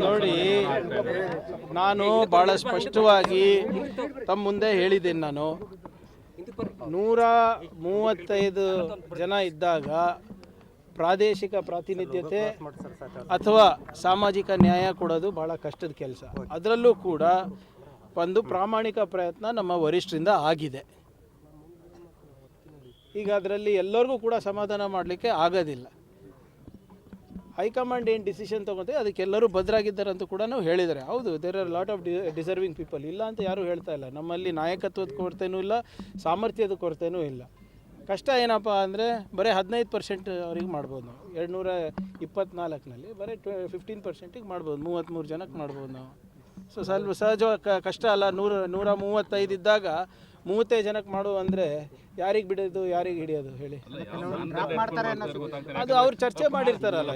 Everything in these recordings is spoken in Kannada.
ನೋಡಿ, ನಾನು ಭಾಳ ಸ್ಪಷ್ಟವಾಗಿ ತಮ್ಮ ಮುಂದೆ ಹೇಳಿದ್ದೀನಿ. ನಾನು 135 ಜನ ಇದ್ದಾಗ ಪ್ರಾದೇಶಿಕ ಪ್ರಾತಿನಿಧ್ಯತೆ ಅಥವಾ ಸಾಮಾಜಿಕ ನ್ಯಾಯ ಕೊಡೋದು ಭಾಳ ಕಷ್ಟದ ಕೆಲಸ. ಅದರಲ್ಲೂ ಕೂಡ ಒಂದು ಪ್ರಾಮಾಣಿಕ ಪ್ರಯತ್ನ ನಮ್ಮ ವರಿಷ್ಠರಿಂದ ಆಗಿದೆ. ಈಗ ಅದರಲ್ಲಿ ಎಲ್ಲರಿಗೂ ಕೂಡ ಸಮಾಧಾನ ಮಾಡಲಿಕ್ಕೆ ಆಗೋದಿಲ್ಲ. ಹೈಕಮಾಂಡ್ ಏನು ಡಿಸಿಷನ್ ತೊಗೊತೀವಿ ಅದಕ್ಕೆಲ್ಲರೂ ಭದ್ರಾಗಿದ್ದಾರೆ ಅಂತ ಕೂಡ ನಾವು ಹೇಳಿದ್ದಾರೆ. ಹೌದು, there are lot of deserving people, ಇಲ್ಲ ಅಂತ ಯಾರೂ ಹೇಳ್ತಾ ಇಲ್ಲ. ನಮ್ಮಲ್ಲಿ ನಾಯಕತ್ವದ ಕೊರತೆನೂ ಇಲ್ಲ, ಸಾಮರ್ಥ್ಯದ ಕೊರತೆನೂ ಇಲ್ಲ. ಕಷ್ಟ ಏನಪ್ಪ ಅಂದರೆ ಬರೀ 15% ಅವ್ರಿಗೆ ಮಾಡ್ಬೋದು ನಾವು. 224ನಲ್ಲಿ ಬರೀ 15%ಗೆ ಮಾಡ್ಬೋದು, 33 ಜನಕ್ಕೆ ಮಾಡ್ಬೋದು ನಾವು. ಸೊ ಸ್ವಲ್ಪ ಸಹಜವಾಗಿ ಕಷ್ಟ ಅಲ್ಲ. 135 ಇದ್ದಾಗ 35 ಜನಕ್ಕೆ ಮಾಡು ಅಂದರೆ ಯಾರಿಗೆ ಬಿಡೋದು, ಯಾರಿಗೆ ಹಿಡಿಯೋದು ಹೇಳಿ? ಅದು ಅವ್ರು ಚರ್ಚೆ ಮಾಡಿರ್ತಾರಲ್ಲ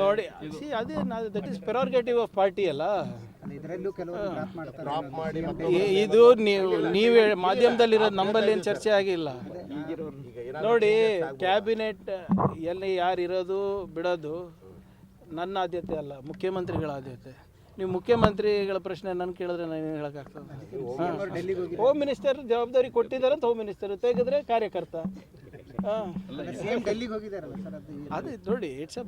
ನೋಡಿ. ಅದೇ ದಟ್ ಈಸ್ ಪ್ರೆರೋಗೇಟಿವ್ ಆಫ್ ಪಾರ್ಟಿ ಅಲ್ಲ. ಇದು ನೀವು ಮಾಧ್ಯಮದಲ್ಲಿರೋದು, ನಮ್ಮಲ್ಲಿ ಏನು ಚರ್ಚೆ ಆಗಿಲ್ಲ ನೋಡಿ. ಕ್ಯಾಬಿನೆಟ್ ಎಲ್ಲಿ ಯಾರಿರೋದು ಬಿಡೋದು ನನ್ನ ಆದ್ಯತೆ ಅಲ್ಲ, ಮುಖ್ಯಮಂತ್ರಿಗಳ ಆದ್ಯತೆ. ನೀವು ಮುಖ್ಯಮಂತ್ರಿಗಳ ಪ್ರಶ್ನೆ ನನ್ನ ಕೇಳಿದ್ರೆ ನಾನು ಏನು ಹೇಳೋಕ್ಕಾಗ್ತದೆ? ಹೋಮ್ ಮಿನಿಸ್ಟರ್ ಜವಾಬ್ದಾರಿ ಕೊಟ್ಟಿದ್ದಾರೆ ಅಂತ ಹೋಮ್ ಮಿನಿಸ್ಟರ್ ತೆಗೆದ್ರೆ ಕಾರ್ಯಕರ್ತ. ಅದೇ ನೋಡಿ, ಇಟ್ಸ್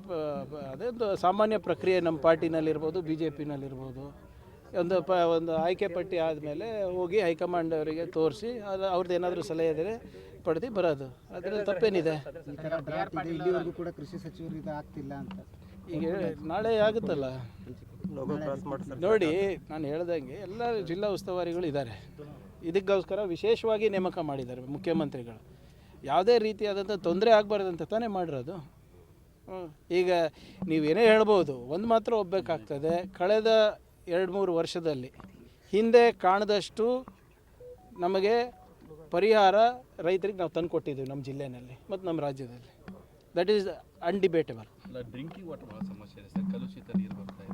ಅದೊಂದು ಸಾಮಾನ್ಯ ಪ್ರಕ್ರಿಯೆ ನಮ್ಮ ಪಾರ್ಟಿನಲ್ಲಿರ್ಬೋದು, BJPನಲ್ಲಿರ್ಬೋದು. ಒಂದು ಆಯ್ಕೆ ಪಟ್ಟಿ ಆದಮೇಲೆ ಹೋಗಿ ಹೈಕಮಾಂಡ್ ಅವರಿಗೆ ತೋರಿಸಿ ಅವ್ರದ್ದು ಏನಾದರೂ ಸಲಹೆ ಇದ್ದರೆ ಪಡೆದು ಬರೋದು. ಅದರಲ್ಲಿ ತಪ್ಪೇನಿದೆ? ಕೂಡ ಕೃಷಿ ಸಚಿವರು ಇದು ಆಗ್ತಿಲ್ಲ ಅಂತ ಈಗ ನಾಳೆ ಆಗುತ್ತಲ್ಲ ನೋಡಿ. ನಾನು ಹೇಳ್ದಂಗೆ ಎಲ್ಲ ಜಿಲ್ಲಾ ಉಸ್ತುವಾರಿಗಳು ಇದ್ದಾರೆ. ಇದಕ್ಕೋಸ್ಕರ ವಿಶೇಷವಾಗಿ ನೇಮಕ ಮಾಡಿದ್ದಾರೆ ಮುಖ್ಯಮಂತ್ರಿಗಳು. ಯಾವುದೇ ರೀತಿಯಾದಂಥ ತೊಂದರೆ ಆಗಬಾರ್ದಂತ ತಾನೇ ಮಾಡಿರೋದು. ಈಗ ನೀವೇನೇ ಹೇಳ್ಬೋದು, ಒಂದು ಮಾತ್ರ ಒಪ್ಪಬೇಕಾಗ್ತದೆ, ಕಳೆದ 2-3 ವರ್ಷದಲ್ಲಿ ಹಿಂದೆ ಕಾಣದಷ್ಟು ನಮಗೆ ಪರಿಹಾರ ರೈತರಿಗೆ ನಾವು ತಂದು ಕೊಟ್ಟಿದ್ದೀವಿ ನಮ್ಮ ಜಿಲ್ಲೆಯಲ್ಲಿ ಮತ್ತು ನಮ್ಮ ರಾಜ್ಯದಲ್ಲಿ. That is undebatable. Drinking water ಭಾಳ ಸಮಸ್ಯೆ ಇದೆ ಸರ್, ಕಲುಷಿತ ನೀರು ಬರ್ತಾ ಇದೆ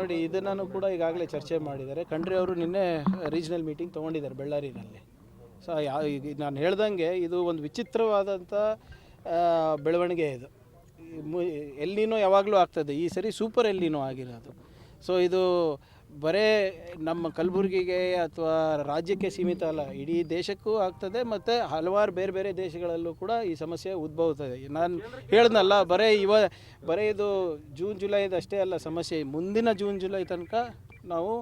ನೋಡಿ. ಇದನ್ನು ಕೂಡ ಈಗಾಗಲೇ ಚರ್ಚೆ ಮಾಡಿದ್ದಾರೆ. ಖಂಡ್ರೆ ಅವರು ನಿನ್ನೆ ರೀಜ್ನಲ್ ಮೀಟಿಂಗ್ ತೊಗೊಂಡಿದ್ದಾರೆ ಬೆಳ್ಳಾರಿನಲ್ಲಿ. ಸೊ ನಾನು ಹೇಳ್ದಂಗೆ ಇದು ಒಂದು ವಿಚಿತ್ರವಾದಂಥ ಬೆಳವಣಿಗೆ. ಇದು ಎಲ್ಲಿನೋ ಯಾವಾಗಲೂ ಆಗ್ತದೆ, ಈ ಸರಿ ಸೂಪರ್ ಎಲ್ಲಿನೋ ಆಗಿರೋದು. ಸೊ ಇದು ಬರೇ ನಮ್ಮ ಕಲಬುರಗಿಗೆ ಅಥವಾ ರಾಜ್ಯಕ್ಕೆ ಸೀಮಿತ ಅಲ್ಲ, ಇಡೀ ದೇಶಕ್ಕೂ ಆಗ್ತದೆ ಮತ್ತು ಹಲವಾರು ಬೇರೆ ಬೇರೆ ದೇಶಗಳಲ್ಲೂ ಕೂಡ ಈ ಸಮಸ್ಯೆ ಉದ್ಭವಿಸ್ತದೆ. ನಾನು ಹೇಳ್ದನಲ್ಲ, ಬರೀ ಇದು ಜೂನ್ ಜುಲೈದು ಅಷ್ಟೇ ಅಲ್ಲ ಸಮಸ್ಯೆ, ಮುಂದಿನ ಜೂನ್ ಜುಲೈ ತನಕ ನಾವು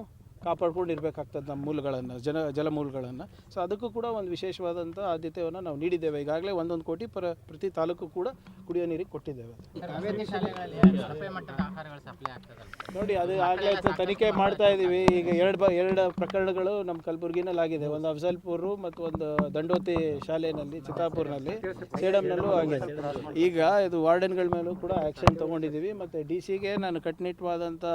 ಕಾಪಾಡ್ಕೊಂಡಿರ್ಬೇಕಾಗ್ತದೆ ನಮ್ಮ ಮೂಲಗಳನ್ನು, ಜಲಮೂಲಗಳನ್ನು. ಸೊ ಅದಕ್ಕೂ ಕೂಡ ಒಂದು ವಿಶೇಷವಾದಂಥ ಆದ್ಯತೆಯನ್ನು ನಾವು ನೀಡಿದ್ದೇವೆ. ಈಗಾಗಲೇ 1 ಕೋಟಿ ಪ್ರತಿ ತಾಲೂಕು ಕೂಡ ಕುಡಿಯೋ ನೀರಿಗೆ ಕೊಟ್ಟಿದ್ದೇವೆ. ನೋಡಿ, ಅದು ಆಗಲೇ ತನಿಖೆ ಮಾಡ್ತಾ ಇದ್ದೀವಿ. ಈಗ ಎರಡು ಪ್ರಕರಣಗಳು ನಮ್ಮ ಕಲಬುರಗಿನಲ್ಲಿ ಆಗಿದೆ. ಒಂದು ಅಫಜಲ್ಪುರ ಮತ್ತು ಒಂದು ದಂಡೋತಿ ಶಾಲೆಯಲ್ಲಿ, ಚಿತ್ತಾಪುರ್ನಲ್ಲಿ, ಸೇಡಂನಲ್ಲೂ ಆಗಿದೆ. ಈಗ ಇದು ವಾರ್ಡನ್ಗಳ ಮೇಲೂ ಕೂಡ ಆ್ಯಕ್ಷನ್ ತೊಗೊಂಡಿದ್ದೀವಿ. ಮತ್ತು DC ನಾನು ಕಟ್ಟುನಿಟ್ಟವಾದಂಥ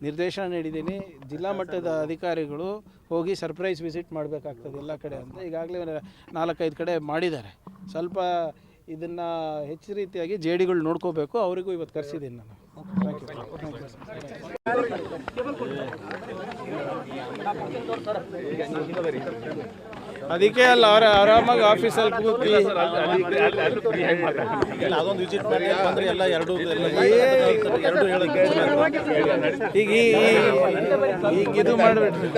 ನಿರ್ದೇಶನ ನೀಡಿದ್ದೀನಿ. ಜಿಲ್ಲಾ ಮಟ್ಟದ ಅಧಿಕಾರಿಗಳು ಹೋಗಿ ಸರ್ಪ್ರೈಸ್ ವಿಸಿಟ್ ಮಾಡಬೇಕಾಗ್ತದೆ ಎಲ್ಲ ಕಡೆ ಅಂತ ಈಗಾಗಲೇ 4-5 ಕಡೆ ಮಾಡಿದ್ದಾರೆ. ಸ್ವಲ್ಪ ಇದನ್ನು ಹೆಚ್ಚು ರೀತಿಯಾಗಿ JDಗಳು ನೋಡ್ಕೋಬೇಕು. ಅವರಿಗೂ ಇವತ್ತು ಕರೆಸಿದ್ದೀನಿ ನಾನು. ಅದಕ್ಕೆ ಅಲ್ಲ, ಆರಾಮಾಗಿ ಆಫೀಸಲ್ಲಿ ಕೂತಿ ಈಗ ಇದು ಮಾಡಬೇಡ್ರಿ.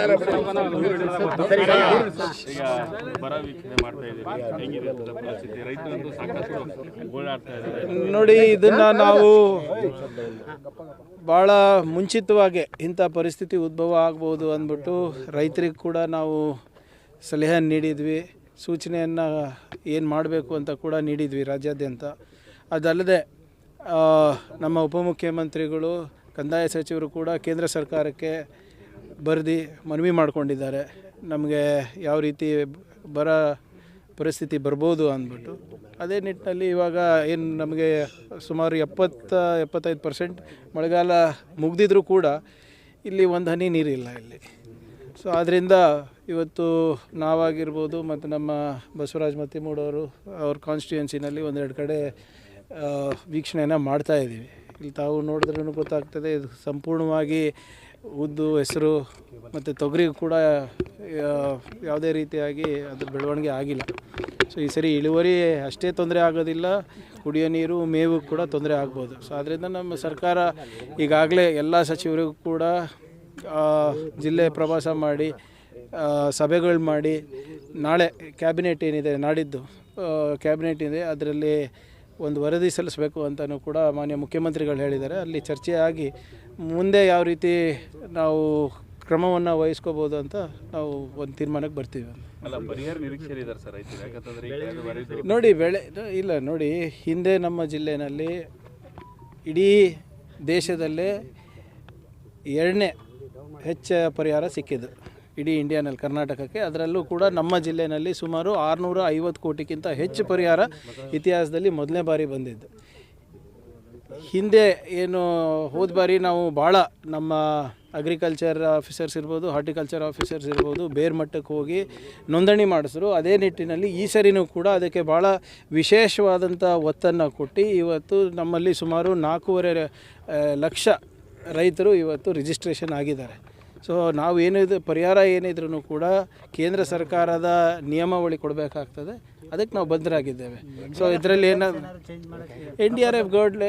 ನೋಡಿ, ಇದನ್ನು ನಾವು ಭಾಳ ಮುಂಚಿತವಾಗಿ ಇಂಥ ಪರಿಸ್ಥಿತಿ ಉದ್ಭವ ಆಗ್ಬೋದು ಅಂದ್ಬಿಟ್ಟು ರೈತರಿಗೆ ಕೂಡ ನಾವು ಸಲಹೆ ನೀಡಿದ್ವಿ, ಸೂಚನೆಯನ್ನು ಏನು ಮಾಡಬೇಕು ಅಂತ ಕೂಡ ನೀಡಿದ್ವಿ ರಾಜ್ಯಾದ್ಯಂತ. ಅದಲ್ಲದೆ ನಮ್ಮ ಉಪಮುಖ್ಯಮಂತ್ರಿಗಳು, ಕಂದಾಯ ಸಚಿವರು ಕೂಡ ಕೇಂದ್ರ ಸರ್ಕಾರಕ್ಕೆ ಬರೆದು ಮನವಿ ಮಾಡಿಕೊಂಡಿದ್ದಾರೆ, ನಮಗೆ ಯಾವ ರೀತಿ ಬರ ಪರಿಸ್ಥಿತಿ ಬರ್ಬೋದು ಅಂದ್ಬಿಟ್ಟು. ಅದೇ ನಿಟ್ಟಿನಲ್ಲಿ ಇವಾಗ ಏನು ನಮಗೆ ಸುಮಾರು 70-75% ಮಳೆಗಾಲ ಮುಗಿದಿದ್ರೂ ಕೂಡ ಇಲ್ಲಿ ಒಂದು ಹನಿ ನೀರಿಲ್ಲ ಇಲ್ಲಿ. ಸೊ ಆದ್ದರಿಂದ ಇವತ್ತು ನಾವಾಗಿರ್ಬೋದು ಮತ್ತು ನಮ್ಮ ಬಸವರಾಜ ಮತ್ತಿಮೂಡವರು ಅವ್ರ ಕಾನ್ಸ್ಟಿಟ್ಯೂನ್ಸಿನಲ್ಲಿ 1-2 ಕಡೆ ವೀಕ್ಷಣೆಯನ್ನು ಮಾಡ್ತಾಯಿದ್ದೀವಿ. ಇಲ್ಲಿ ತಾವು ನೋಡಿದ್ರೂ ಗೊತ್ತಾಗ್ತದೆ, ಇದು ಸಂಪೂರ್ಣವಾಗಿ ಉದ್ದು, ಹೆಸರು ಮತ್ತು ತೊಗರಿಗೂ ಕೂಡ ಯಾವುದೇ ರೀತಿಯಾಗಿ ಅದ್ರ ಬೆಳವಣಿಗೆ ಆಗಿಲ್ಲ. ಸೊ ಈ ಸರಿ ಇಳುವರಿ ಅಷ್ಟೇ ತೊಂದರೆ ಆಗೋದಿಲ್ಲ, ಕುಡಿಯೋ ನೀರು ಮೇವು ಕೂಡ ತೊಂದರೆ ಆಗ್ಬೋದು. ಸೊ ಅದರಿಂದ ನಮ್ಮ ಸರ್ಕಾರ ಈಗಾಗಲೇ ಎಲ್ಲ ಸಚಿವರಿಗೂ ಕೂಡ ಜಿಲ್ಲೆ ಪ್ರವಾಸ ಮಾಡಿ ಸಭೆಗಳು ಮಾಡಿ ನಾಳೆ ಕ್ಯಾಬಿನೆಟ್ ಏನಿದೆ, ನಾಡಿದ್ದು ಕ್ಯಾಬಿನೆಟ್ ಇದೆ, ಅದರಲ್ಲಿ ಒಂದು ವರದಿ ಸಲ್ಲಿಸಬೇಕು ಅಂತಲೂ ಕೂಡ ಮಾನ್ಯ ಮುಖ್ಯಮಂತ್ರಿಗಳು ಹೇಳಿದ್ದಾರೆ. ಅಲ್ಲಿ ಚರ್ಚೆ ಆಗಿ ಮುಂದೆ ಯಾವ ರೀತಿ ನಾವು ಕ್ರಮವನ್ನು ವಹಿಸ್ಕೋಬೋದು ಅಂತ ನಾವು ಒಂದು ತೀರ್ಮಾನಕ್ಕೆ ಬರ್ತೀವಿ. ಅಲ್ಲ, ಪರಿಹಾರ ನಿರೀಕ್ಷೆ ಇದ್ದಾರೆ ಸರ್ ರೈತರು, ಯಾಕಂತಂದರೆ ನೋಡಿ ಇಲ್ಲ ನೋಡಿ, ಹಿಂದೆ ನಮ್ಮ ಜಿಲ್ಲೆಯಲ್ಲಿ ಇಡೀ ದೇಶದಲ್ಲೇ 2ನೇ ಹೆಚ್ಚು ಪರಿಹಾರ ಸಿಕ್ಕಿದ್ದು ಇಡೀ ಇಂಡಿಯಾನಲ್ಲಿ, ಕರ್ನಾಟಕಕ್ಕೆ. ಅದರಲ್ಲೂ ಕೂಡ ನಮ್ಮ ಜಿಲ್ಲೆಯಲ್ಲಿ ಸುಮಾರು 650 ಕೋಟಿಗಿಂತ ಹೆಚ್ಚು ಪರಿಹಾರ ಇತಿಹಾಸದಲ್ಲಿ ಮೊದಲನೇ ಬಾರಿ ಬಂದಿದ್ದು. ಹಿಂದೆ ಏನು ಹೋದ ಬಾರಿ ನಾವು ಭಾಳ ನಮ್ಮ ಅಗ್ರಿಕಲ್ಚರ್ ಆಫೀಸರ್ಸ್ ಇರ್ಬೋದು, ಹಾರ್ಟಿಕಲ್ಚರ್ ಆಫೀಸರ್ಸ್ ಇರ್ಬೋದು, ಬೇರೆ ಮಟ್ಟಕ್ಕೆ ಹೋಗಿ ನೋಂದಣಿ ಮಾಡಿಸಿದ್ರು. ಅದೇ ನಿಟ್ಟಿನಲ್ಲಿ ಈ ಸರಿನೂ ಕೂಡ ಅದಕ್ಕೆ ಭಾಳ ವಿಶೇಷವಾದಂಥ ಒತ್ತನ್ನು ಕೊಟ್ಟು ಇವತ್ತು ನಮ್ಮಲ್ಲಿ ಸುಮಾರು 4.5 ಲಕ್ಷ ರೈತರು ಇವತ್ತು ರಿಜಿಸ್ಟ್ರೇಷನ್ ಆಗಿದ್ದಾರೆ. ಸೊ ನಾವು ಏನಿದೆ ಪರಿಹಾರ ಏನಿದ್ರೂ ಕೂಡ ಕೇಂದ್ರ ಸರ್ಕಾರದ ನಿಯಮಾವಳಿ ಕೊಡಬೇಕಾಗ್ತದೆ, ಅದಕ್ಕೆ ನಾವು ಬದ್ಧರಾಗಿದ್ದೇವೆ. ಸೊ ಇದರಲ್ಲಿ NDRF ಗೌಡ್ಲೆ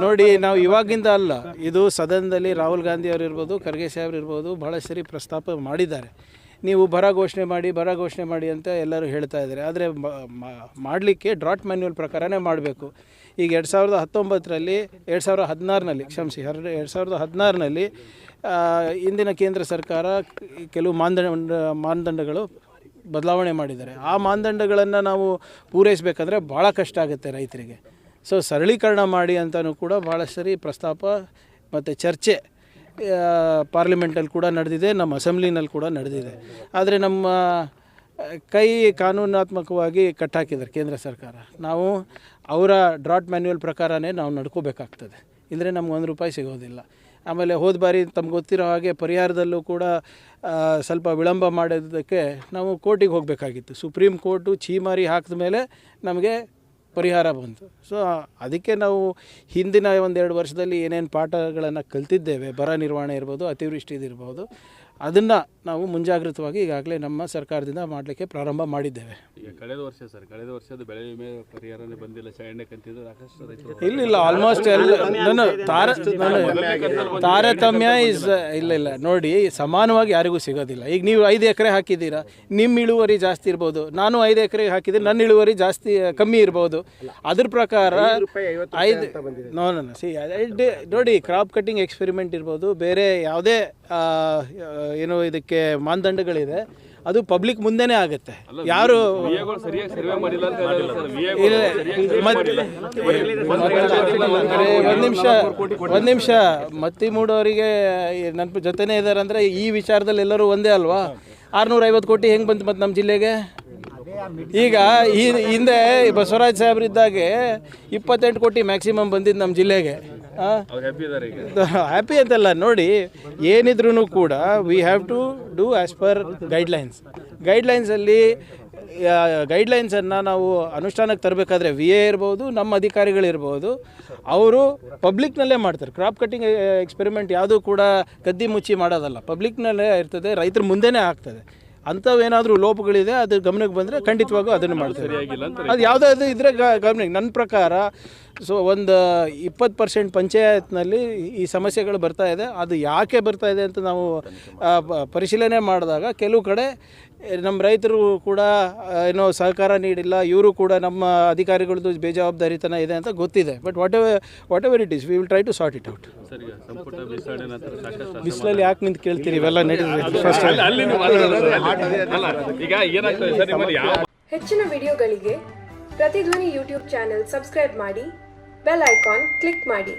ನೋಡಿ, ನಾವು ಇವಾಗಿಂದ ಅಲ್ಲ, ಇದು ಸದನದಲ್ಲಿ ರಾಹುಲ್ ಗಾಂಧಿ ಅವರು ಇರ್ಬೋದು, ಖರ್ಗೆ ಸಾಹೇಬ್ರು ಇರ್ಬೋದು, ಭಾಳ ಸರಿ ಪ್ರಸ್ತಾಪ ಮಾಡಿದ್ದಾರೆ. ನೀವು ಬರ ಘೋಷಣೆ ಮಾಡಿ ಅಂತ ಎಲ್ಲರೂ ಹೇಳ್ತಾ ಇದ್ದಾರೆ. ಆದರೆ ಮಾಡಲಿಕ್ಕೆ ಡ್ರಾಟ್ ಮ್ಯಾನ್ಯುವಲ್ ಪ್ರಕಾರನೇ ಮಾಡಬೇಕು. ಈಗ 2016ರಲ್ಲಿ ಕ್ಷಮಿಸಿ 2016ರಲ್ಲಿ ಇಂದಿನ ಕೇಂದ್ರ ಸರ್ಕಾರ ಕೆಲವು ಮಾನದಂಡಗಳು ಬದಲಾವಣೆ ಮಾಡಿದ್ದಾರೆ. ಆ ಮಾನದಂಡಗಳನ್ನು ನಾವು ಪೂರೈಸಬೇಕಂದ್ರೆ ಭಾಳ ಕಷ್ಟ ಆಗುತ್ತೆ ರೈತರಿಗೆ. ಸೊ ಸರಳೀಕರಣ ಮಾಡಿ ಅಂತಲೂ ಕೂಡ ಭಾಳ ಸರಿ ಪ್ರಸ್ತಾಪ ಮತ್ತು ಚರ್ಚೆ ಪಾರ್ಲಿಮೆಂಟಲ್ಲಿ ಕೂಡ ನಡೆದಿದೆ, ನಮ್ಮ ಅಸೆಂಬ್ಲಿನಲ್ಲಿ ಕೂಡ ನಡೆದಿದೆ. ಆದರೆ ನಮ್ಮ ಕೈ ಕಾನೂನಾತ್ಮಕವಾಗಿ ಕಟ್ಟಾಕಿದ್ದಾರೆ ಕೇಂದ್ರ ಸರ್ಕಾರ. ನಾವು ಅವರ ಡ್ರಾಟ್ ಮ್ಯಾನ್ಯುವಲ್ ಪ್ರಕಾರನೇ ನಾವು ನಡ್ಕೋಬೇಕಾಗ್ತದೆ, ಇಲ್ಲರೆ ನಮ್ಗೆ ₹1 ಸಿಗೋದಿಲ್ಲ. ಆಮೇಲೆ ಹೋದ ಬಾರಿ ತಮ್ಗೆ ಗೊತ್ತಿರೋ ಹಾಗೆ ಪರಿಹಾರದಲ್ಲೂ ಕೂಡ ಸ್ವಲ್ಪ ವಿಳಂಬ ಮಾಡೋದಕ್ಕೆ ನಾವು ಕೋರ್ಟಿಗೆ ಹೋಗಬೇಕಾಗಿತ್ತು. ಸುಪ್ರೀಂ ಕೋರ್ಟು ಛೀಮಾರಿ ಹಾಕಿದ ಮೇಲೆ ನಮಗೆ ಪರಿಹಾರ ಬಂತು. ಸೊ ಅದಕ್ಕೆ ನಾವು ಹಿಂದಿನ 1-2 ವರ್ಷದಲ್ಲಿ ಏನೇನು ಪಾಠಗಳನ್ನು ಕಲ್ತಿದ್ದೇವೆ, ಬರ ನಿರ್ವಹಣೆ ಇರ್ಬೋದು, ಅತಿವೃಷ್ಟಿದಿರ್ಬೋದು, ಅದನ್ನು ನಾವು ಮುಂಜಾಗ್ರತವಾಗಿ ಈಗಾಗಲೇ ನಮ್ಮ ಸರ್ಕಾರದಿಂದ ಮಾಡಲಿಕ್ಕೆ ಪ್ರಾರಂಭ ಮಾಡಿದ್ದೇವೆ. ಈಗ ಕಳೆದ ವರ್ಷದ ಬೆಳೆ ವಿಮೆ ಪರಿಹಾರನೇ ಬಂದಿಲ್ಲ, ಚರಂಡಿ ಕಂತಿದ್ದು ಸಾಕಷ್ಟು ರೈತರು ಇಲ್ಲ ಆಲ್ಮೋಸ್ಟ್ ಎಲ್ಲ ತಾರತಮ್ಯ ಇಲ್ಲ ನೋಡಿ, ಸಮಾನವಾಗಿ ಯಾರಿಗೂ ಸಿಗೋದಿಲ್ಲ. ಈಗ ನೀವು 5 ಎಕರೆ ಹಾಕಿದ್ದೀರಾ, ನಿಮ್ಮ ಇಳುವರಿ ಜಾಸ್ತಿ ಇರ್ಬೋದು, ನಾನು 5 ಎಕರೆ ಹಾಕಿದ್ದೀನಿ, ನನ್ನ ಇಳುವರಿ ಜಾಸ್ತಿ ಕಮ್ಮಿ ಇರ್ಬೋದು. ಅದ್ರ ಪ್ರಕಾರ 5 ನೋಡಿ, ಕ್ರಾಪ್ ಕಟ್ಟಿಂಗ್ ಎಕ್ಸ್ಪೆರಿಮೆಂಟ್ ಇರ್ಬೋದು, ಬೇರೆ ಯಾವುದೇ ಏನು ಇದಕ್ಕೆ ಮಾನದಂಡಗಳಿದೆ, ಅದು ಪಬ್ಲಿಕ್ ಮುಂದೆನೇ ಆಗುತ್ತೆ. ಯಾರು ಒಂದು ನಿಮಿಷ ಮತ್ತಿ ಮೂಡೋರಿಗೆ ನನ್ನ ಜೊತೆನೇ ಇದ್ದಾರೆ ಅಂದರೆ ಈ ವಿಚಾರದಲ್ಲಿ ಎಲ್ಲರೂ ಒಂದೇ ಅಲ್ವಾ? 650 ಕೋಟಿ ಹೆಂಗೆ ಬಂತು ಮತ್ತು ನಮ್ಮ ಜಿಲ್ಲೆಗೆ? ಈಗ ಹಿಂದೆ ಬಸವರಾಜ್ ಸಾಹೇಬ್ರಿದ್ದಾಗೆ 28 ಕೋಟಿ ಮ್ಯಾಕ್ಸಿಮಮ್ ಬಂದಿದ್ದು ನಮ್ಮ ಜಿಲ್ಲೆಗೆ. ಹ್ಯಾಪಿ ಅಂತಲ್ಲ ನೋಡಿ, ಏನಿದ್ರೂ ಕೂಡ we have to do as per ಗೈಡ್ಲೈನ್ಸನ್ನು ನಾವು ಅನುಷ್ಠಾನಕ್ಕೆ ತರಬೇಕಾದ್ರೆ VA ಇರ್ಬೋದು, ನಮ್ಮ ಅಧಿಕಾರಿಗಳಿರ್ಬೋದು, ಅವರು ಪಬ್ಲಿಕ್ನಲ್ಲೇ ಮಾಡ್ತಾರೆ. ಕ್ರಾಪ್ ಕಟ್ಟಿಂಗ್ ಎಕ್ಸ್ಪೆರಿಮೆಂಟ್ ಯಾವುದೂ ಕೂಡ ಕದ್ದಿ ಮುಚ್ಚಿ ಮಾಡೋದಲ್ಲ, ಪಬ್ಲಿಕ್ನಲ್ಲೇ ಇರ್ತದೆ, ರೈತರ ಮುಂದೆನೇ ಆಗ್ತದೆ. ಅಂಥವೇನಾದರೂ ಲೋಪಗಳಿದೆ, ಅದು ಗಮನಕ್ಕೆ ಬಂದರೆ ಖಂಡಿತವಾಗೂ ಅದನ್ನು ಮಾಡ್ತಾರೆ. ಅದು ಯಾವುದಾದ್ರು ಇದ್ರೆ ಗಮನಕ್ಕೆ, ನನ್ನ ಪ್ರಕಾರ ಸೊ ಒಂದು 20% ಪಂಚಾಯತ್ನಲ್ಲಿ ಈ ಸಮಸ್ಯೆಗಳು ಬರ್ತಾ ಇದೆ. ಅದು ಯಾಕೆ ಬರ್ತಾ ಇದೆ ಅಂತ ನಾವು ಪರಿಶೀಲನೆ ಮಾಡಿದಾಗ ಕೆಲವು ಕಡೆ ನಮ್ಮ ರೈತರು ಕೂಡ ಏನೋ ಸಹಕಾರ ನೀಡಿಲ್ಲ, ಇವರು ಕೂಡ ನಮ್ಮ ಅಧಿಕಾರಿಗಳದ್ದು ಬೇಜವಾಬ್ದಾರಿತನ ಇದೆ ಅಂತ ಗೊತ್ತಿದೆ. But whatever it is, we will try to sort it out. ಬಿಸಿಲಲ್ಲಿ ಯಾಕೆ ನಿಂತು ಕೇಳ್ತೀರಿ? ಇವೆಲ್ಲ ಹೆಚ್ಚಿನ ವಿಡಿಯೋಗಳಿಗೆ ಪ್ರತಿಧ್ವನಿ ಯೂಟ್ಯೂಬ್ ಚಾನೆಲ್ ಸಬ್ಸ್ಕ್ರೈಬ್ ಮಾಡಿ, ಬೆಲ್ ಐಕಾನ್ ಕ್ಲಿಕ್ ಮಾಡಿ.